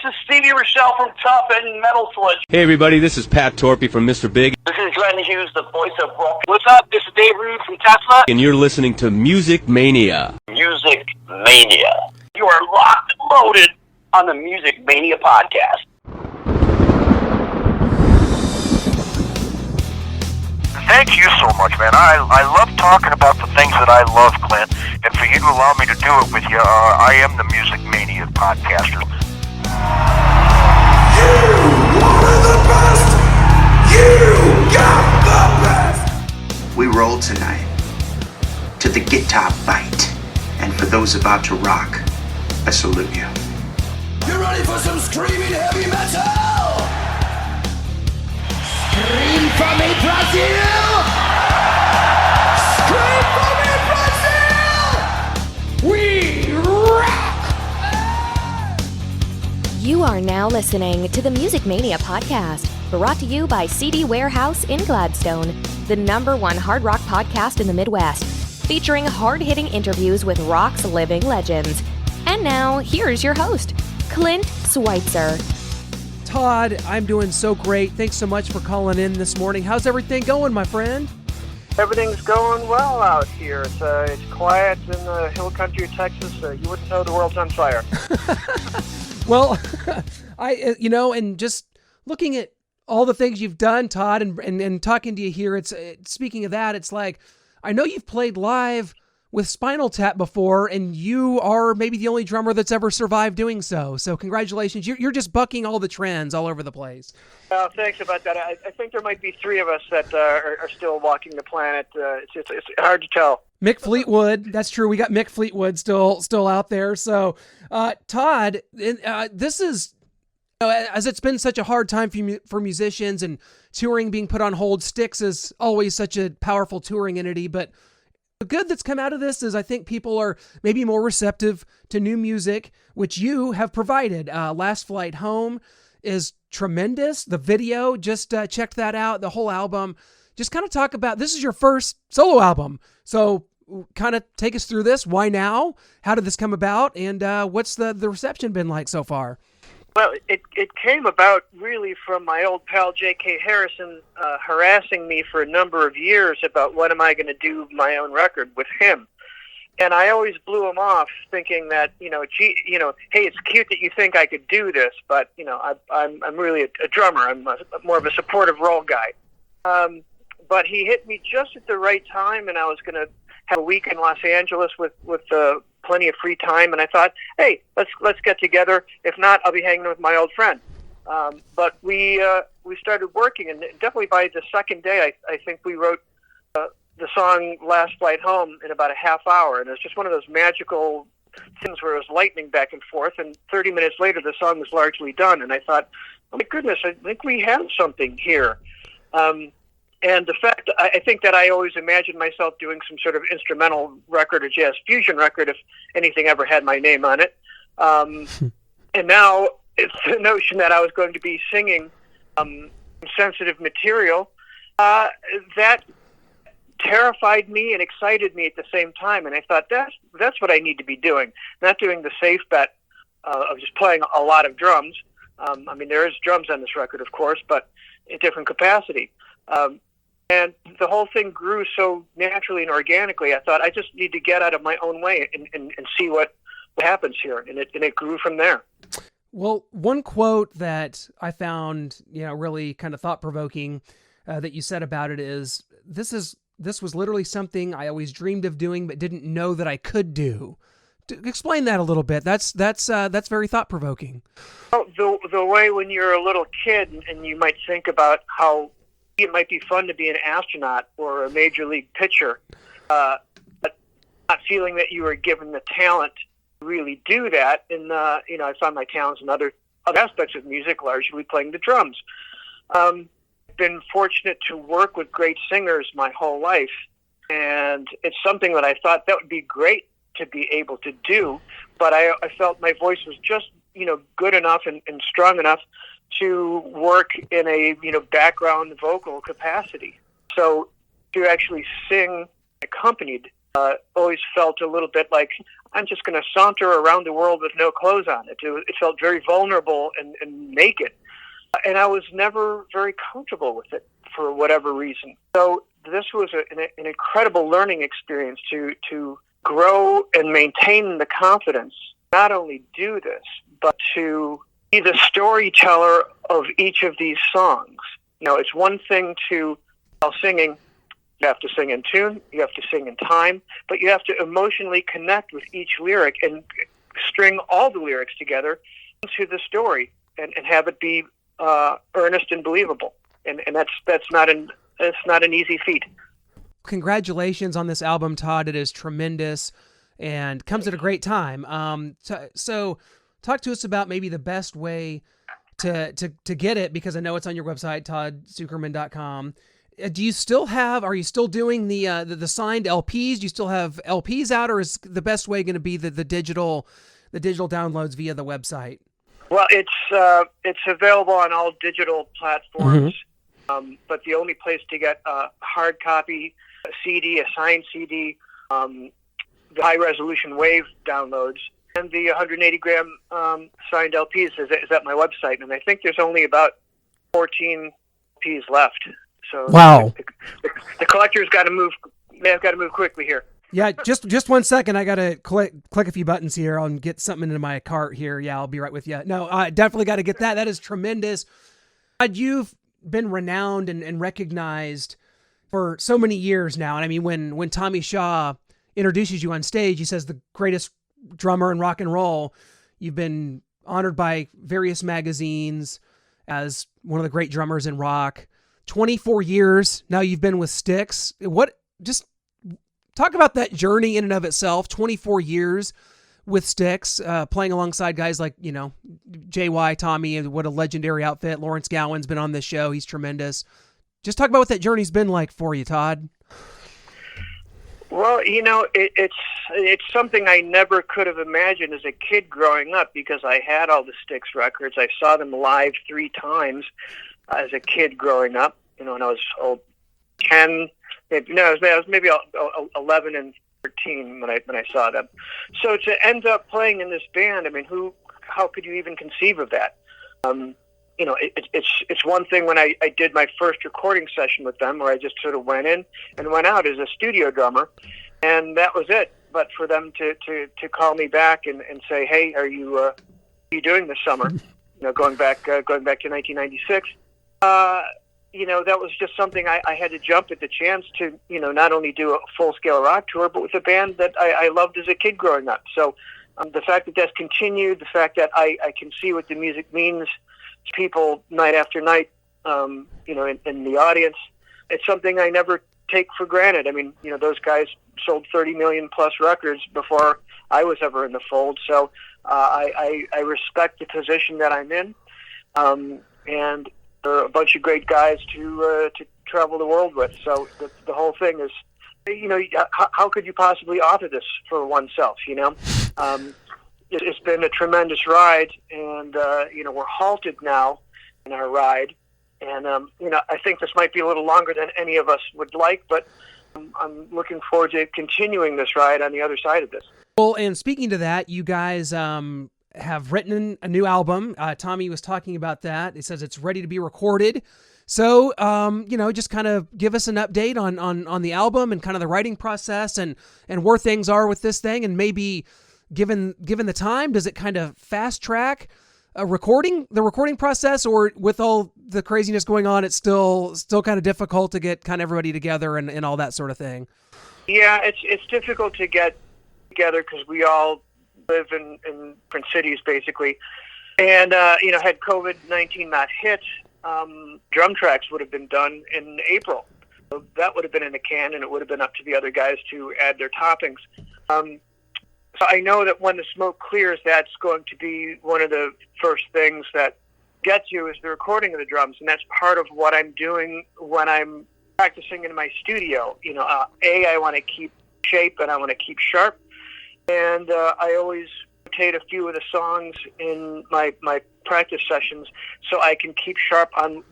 is Stevie Rochelle from Tough and Metal Sledge. Hey everybody, this is Pat Torpy from Mr. Big. This is Glenn Hughes, the voice of rock. What's up? This is Dave Rude from Tesla. And you're listening to Music Mania. Music Mania. You are locked and loaded on the Music Mania podcast. Thank you so much, man. I love talking about the things that I love, Clint, and for you to allow me to do it with you, I am the Music Mania podcaster. You wanted the best! You got the best! We roll tonight to the guitar bite, and for those about to rock, I salute you. You ready for some screaming heavy metal? Scream for me, Brazil! Scream for me, Brazil! We rock! You are now listening to the Music Mania podcast, brought to you by CD Warehouse in Gladstone, the #1 hard rock podcast in the Midwest, featuring hard-hitting interviews with rock's living legends. And now, here's your host, Clint Schweitzer. Todd, I'm doing so great. Thanks so much for calling in this morning. How's everything going, my friend? Everything's going well out here. It's quiet in the hill country of Texas. You wouldn't know the world's on fire. Well, and just looking at all the things you've done, Todd, and talking to you here, speaking of that, it's like, I know you've played live with Spinal Tap before, and you are maybe the only drummer that's ever survived doing so. So congratulations. You're just bucking all the trends all over the place. Well, thanks about that. I think there mimight be 3 of us that are still walking the planet. It's hard to tell. Mick Fleetwood, that's true. We got Mick Fleetwood still out there. So, Todd, this is, as it's been such a hard time for musicians and touring being put on hold, Styx is always such a powerful touring entity, but the good that's come out of this is I think people are maybe more receptive to new music, which you have provided. Last Flight Home is tremendous. The video, just checked that out, the whole album. Just kind of talk about, this is your first solo album. So kind of take us through this. Why now? How did this come about? And what's the reception been like so far? Well, it came about really from my old pal J.K. Harrison harassing me for a number of years about when am I going to do my own record with him. And I always blew him off thinking that, hey, it's cute that you think I could do this, but, I'm really a drummer. I'm more of a supportive role guy. But he hit me just at the right time, and I was going to have a week in Los Angeles with plenty of free time, and I thought, hey, let's get together. If not, I'll be hanging with my old friend. But we started working, and definitely by the second day, I think we wrote the song "Last Flight Home" in about a half hour, and it was just one of those magical things where it was lightning back and forth. And 30 minutes later, the song was largely done, and I thought, oh my goodness, I think we have something here. And the fact, I think that I always imagined myself doing some sort of instrumental record or jazz fusion record if anything ever had my name on it. And now it's the notion that I was going to be singing sensitive material that terrified me and excited me at the same time. And I thought, that's what I need to be doing, not doing the safe bet of just playing a lot of drums. There is drums on this record, of course, but in different capacity. And the whole thing grew so naturally and organically. I thought I just need to get out of my own way and see what happens here. And it grew from there. Well, one quote that I found, really kind of thought-provoking that you said about it is, this was literally something I always dreamed of doing, but didn't know that I could do. Explain that a little bit. That's very thought-provoking. Well, the way when you're a little kid and you might think about how it might be fun to be an astronaut or a major league pitcher, but not feeling that you were given the talent to really do that. And I found my talents in other aspects of music, largely playing the drums. I've been fortunate to work with great singers my whole life, and it's something that I thought that would be great to be able to do, but I felt my voice was just good enough and strong enough to work in a background vocal capacity. So to actually sing accompanied always felt a little bit like I'm just going to saunter around the world with no clothes on. It felt very vulnerable and naked. And I was never very comfortable with it for whatever reason. So this was an incredible learning experience to grow and maintain the confidence, not only do this, but to be the storyteller of each of these songs. You know, it's one thing to, while singing, you have to sing in tune, you have to sing in time, but you have to emotionally connect with each lyric and string all the lyrics together into the story and have it be earnest and believable. And that's not an easy feat. Congratulations on this album, Todd. It is tremendous and comes at a great time. So talk to us about maybe the best way to get it, because I know it's on your website, toddsucherman.com. Are you still doing the signed LPs? Do you still have LPs out, or is the best way going to be the digital downloads via the website? Well, it's available on all digital platforms, but the only place to get a hard copy, a CD, a signed CD, the high-resolution WAV downloads, and the 180-gram signed LPs is at my website. And I think there's only about 14 LPs left. So wow, the collector's got to move. They've got to move quickly here. Yeah, just 1 second. I got to click a few buttons here. I'll get something into my cart here. Yeah, I'll be right with you. No, I definitely got to get that. That is tremendous. You've been renowned and recognized for so many years now. And I mean, when Tommy Shaw introduces you on stage, he says the greatest drummer in rock and roll. You've been honored by various magazines as one of the great drummers in rock. 24 years now you've been with Styx. Just talk about that journey in and of itself. 24 years with Styx, playing alongside guys like, JY, Tommy, and what a legendary outfit. Lawrence Gowan's been on this show. He's tremendous. Just talk about what that journey's been like for you, Todd. Well, it's something I never could have imagined as a kid growing up, because I had all the Styx records. I saw them live 3 times as a kid growing up. When I was 10, I was maybe 11 and 13 when I saw them. So to end up playing in this band, I mean, how could you even conceive of that? It's one thing when I did my first recording session with them, where I just sort of went in and went out as a studio drummer, and that was it. But for them to call me back and say, "Hey, are you doing this summer?" Going back to 1996. That was just something I had to jump at the chance to, not only do a full-scale rock tour, but with a band that I loved as a kid growing up. So the fact that that's continued, the fact that I can see what the music means to people night after night, in the audience, it's something I never take for granted. I mean, those guys sold 30 million plus records before I was ever in the fold. So I respect the position that I'm in, and there are a bunch of great guys to travel the world with. So the whole thing is, how could you possibly offer this for oneself? It's been a tremendous ride, and we're halted now in our ride. And I think this might be a little longer than any of us would like, but I'm looking forward to continuing this ride on the other side of this. Well, and speaking to that, you guys have written a new album. Tommy was talking about that. He says it's ready to be recorded. So, just kind of give us an update on the album and kind of the writing process and where things are with this thing. And maybe given the time, does it kind of fast track the recording process, or with all the craziness going on, it's still kind of difficult to get kind of everybody together and all that sort of thing? Yeah, it's difficult to get together because we all live in different cities, basically. And, had COVID-19 not hit, drum tracks would have been done in April. So that would have been in the can, and it would have been up to the other guys to add their toppings. So I know that when the smoke clears, that's going to be one of the first things that gets you is the recording of the drums. And that's part of what I'm doing when I'm practicing in my studio. I want to keep shape and I want to keep sharp. And I always rotate a few of the songs in my practice sessions so I can keep sharp on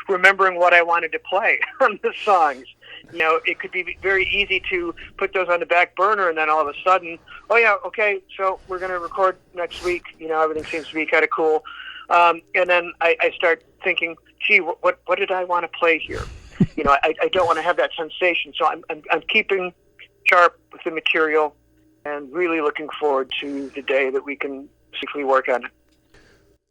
remembering what I wanted to play on the songs. You know, it could be very easy to put those on the back burner, and then all of a sudden, oh yeah, okay, so we're going to record next week. You know, everything seems to be kind of cool. And then I start thinking, gee, what did I want to play here? You know, I don't want to have that sensation. So I'm keeping sharp with the material and really looking forward to the day that we can safely work on it.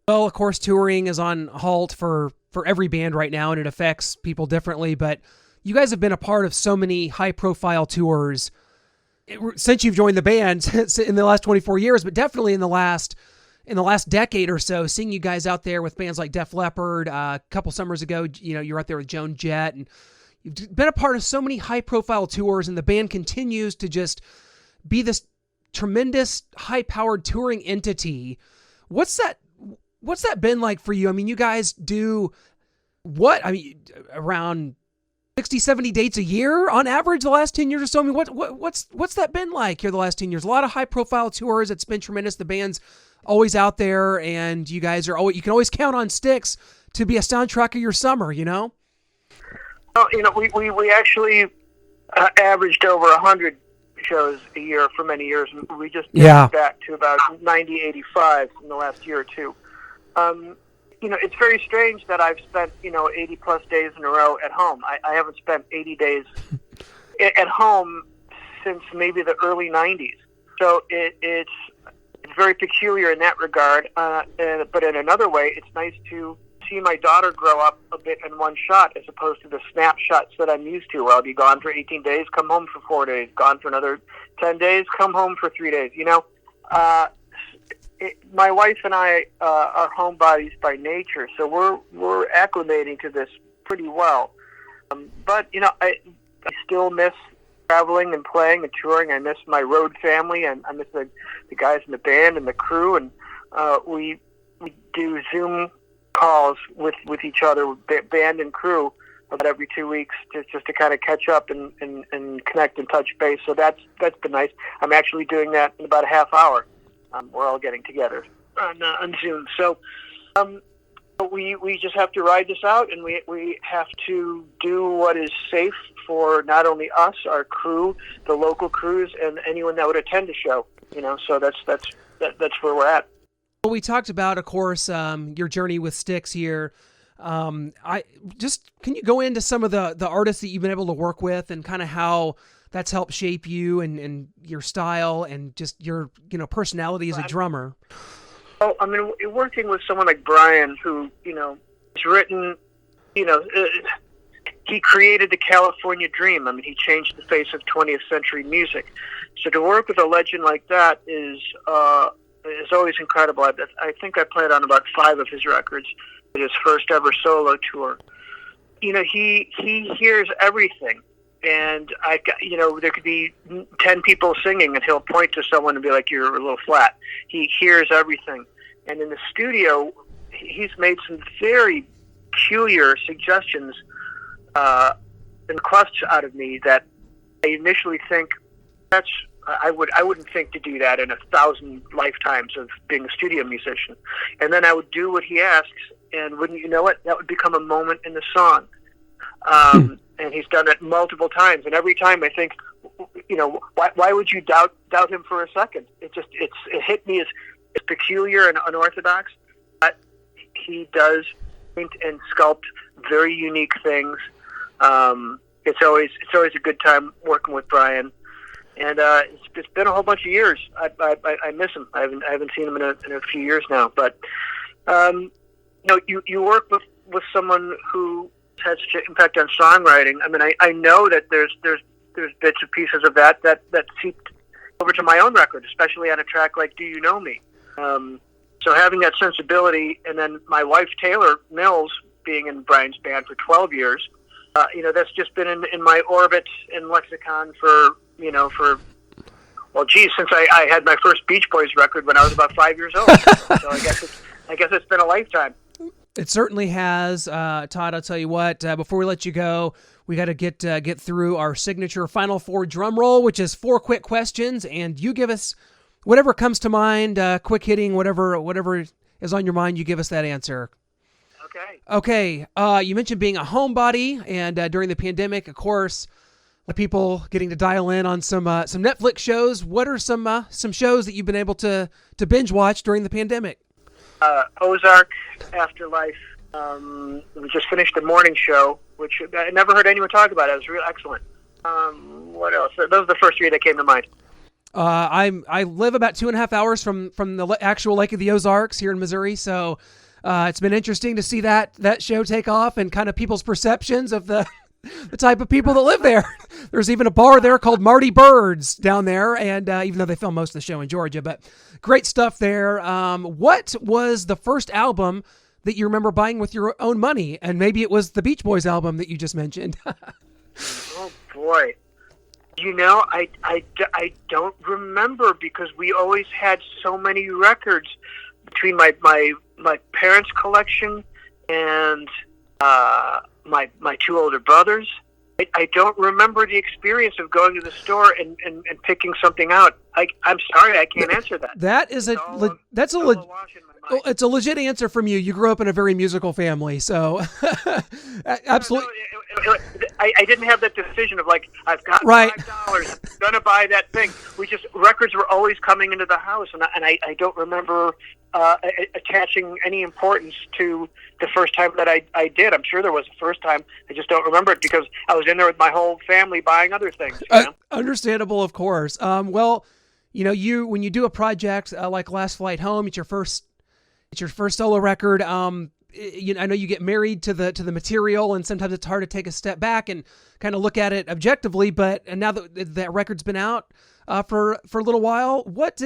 Well, of course, touring is on halt for every band right now, and it affects people differently. But you guys have been a part of so many high-profile tours since you've joined the band in the last 24 years, but definitely in the last decade or so. Seeing you guys out there with bands like Def Leppard, a couple summers ago, you know, you're out there with Joan Jett, and you've been a part of so many high-profile tours, and the band continues to just be this tremendous, high-powered touring entity. What's that been like for you? I mean, you guys do around 60, 70 dates a year on average the last 10 years or so. I mean, what's that been like here the last 10 years? A lot of high-profile tours. It's been tremendous. The band's always out there, and you guys are you can always count on Styx to be a soundtrack of your summer, you know? Well, you know, we actually averaged over 100 shows a year for many years, and we just got back to about 90, 85 in the last year or two. You know, it's very strange that I've spent, 80 plus days in a row at home. I haven't spent 80 days at home since maybe the early 90s. So it's very peculiar in that regard. But in another way, it's nice to see my daughter grow up a bit in one shot as opposed to the snapshots that I'm used to, where I'll be gone for 18 days, come home for 4 days, gone for another 10 days, come home for 3 days. You know, my wife and I are homebodies by nature, so we're acclimating to this pretty well. But you know, I still miss traveling and playing and touring. I miss my road family, and I miss the guys in the band and the crew. And we do Zoom calls with each other, band and crew, about every 2 weeks, just to kind of catch up and connect and touch base. So that's been nice. I'm actually doing that in about a half hour. We're all getting together on Zoom. So we just have to ride this out, and we have to do what is safe for not only us, our crew, the local crews, and anyone that would attend a show. You know, so that's where we're at. Well, we talked about, of course, your journey with Styx here. Can you go into some of the artists that you've been able to work with and kind of how that's helped shape you and your style and just your personality as a drummer? Oh, I mean, working with someone like Brian, who has written, he created the California Dream. I mean, he changed the face of 20th century music. So to work with a legend like that is always incredible. I think I played on about 5 of his records at his first ever solo tour. You know, he hears everything. And there could be 10 people singing, and he'll point to someone and be like, "You're a little flat." He hears everything. And in the studio, he's made some very peculiar suggestions and requests out of me that I initially think I wouldn't think to do that in 1,000 lifetimes of being a studio musician. And then I would do what he asks, and wouldn't you know it, that would become a moment in the song. And he's done it multiple times, and every time I think, why would you doubt him for a second? It hit me as peculiar and unorthodox, but he does paint and sculpt very unique things. It's always a good time working with Brian, and it's been a whole bunch of years. I miss him. I haven't seen him in a few years now, but you work with someone who had such an impact on songwriting. I mean, I know that there's bits and pieces of that seeped over to my own record, especially on a track like "Do You Know Me?" So having that sensibility, and then my wife Taylor Mills being in Brian's band for 12 years, that's just been in my orbit and lexicon since I had my first Beach Boys record when I was about 5 years old. So I guess it's been a lifetime. It certainly has. Todd, I'll tell you what, before we let you go, we got to get through our signature Final Four drum roll, which is 4 quick questions, and you give us whatever comes to mind, quick hitting, whatever is on your mind, you give us that answer. Okay. You mentioned being a homebody, and during the pandemic, of course, people getting to dial in on some Netflix shows. What are some shows that you've been able to binge watch during the pandemic? Ozark, Afterlife. We just finished the morning show, which I never heard anyone talk about. It was real excellent. What else? Those are the first three that came to mind. I live about 2.5 hours from the actual Lake of the Ozarks here in Missouri, so it's been interesting to see that show take off and kind of people's perceptions of the type of people that live there. There's even a bar there called Marty Bird's down there, and even though they film most of the show in Georgia, but great stuff there. What was the first album that you remember buying with your own money? And maybe it was the Beach Boys album that you just mentioned. Oh, boy. I don't remember because we always had so many records between my parents' collection and my two older brothers. I don't remember the experience of going to the store and picking something out. I'm sorry, I can't answer that. It's a legit answer from you. You grew up in a very musical family, so absolutely. No, I didn't have that decision of like, I've got right. $5, I'm gonna buy that thing. Records were always coming into the house, and I don't remember attaching any importance to the first time that I did. I'm sure there was a first time. I just don't remember it because I was in there with my whole family buying other things. Understandable, of course. Well, when you do a project like Last Flight Home, it's your first solo record. I know you get married to the material, and sometimes it's hard to take a step back and kind of look at it objectively. And now that record's been out for a little while, what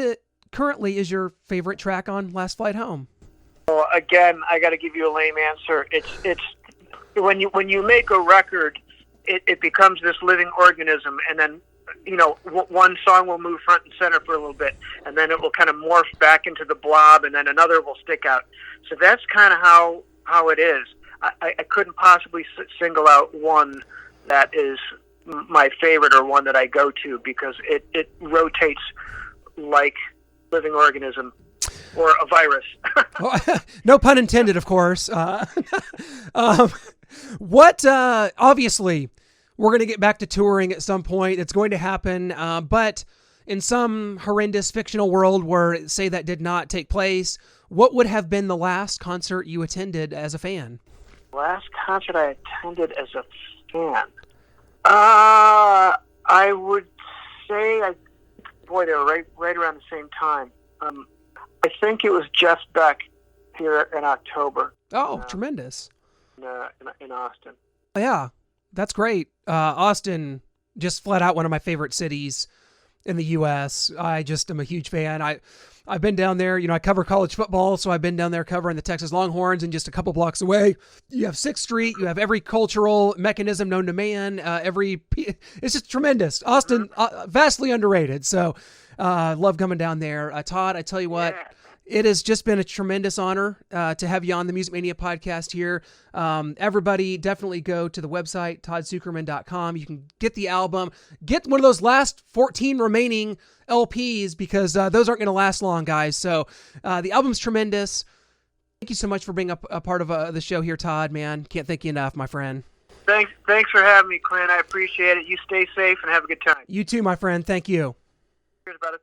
currently is your favorite track on Last Flight Home? Well, again, I got to give you a lame answer. It's when you make a record, it becomes this living organism, and then one song will move front and center for a little bit, and then it will kind of morph back into the blob, and then another will stick out. So that's kind of how it is. I couldn't possibly single out one that is my favorite or one that I go to because it rotates like living organism or a virus. No pun intended, of course. Obviously, we're going to get back to touring at some point. It's going to happen. But in some horrendous fictional world where, say, that did not take place, what would have been the last concert you attended as a fan? Last concert I attended as a fan? I would say, they were right around the same time. I think it was Jeff Beck here in October. Oh, tremendous. In Austin. Yeah, that's great. Austin, just flat out one of my favorite cities in the U.S. I just am a huge fan. I've been down there. I cover college football, so I've been down there covering the Texas Longhorns, and just a couple blocks away, you have 6th Street. You have every cultural mechanism known to man. It's just tremendous. Austin, vastly underrated. So, love coming down there. Todd, I tell you what. Yeah. It has just been a tremendous honor to have you on the Music Mania podcast here. Everybody definitely go to the website, toddsucherman.com. You can get the album. Get one of those last 14 remaining LPs because those aren't going to last long, guys. So the album's tremendous. Thank you so much for being a part of the show here, Todd, man. Can't thank you enough, my friend. Thanks for having me, Clint. I appreciate it. You stay safe and have a good time. You too, my friend. Thank you. Cheers, brother.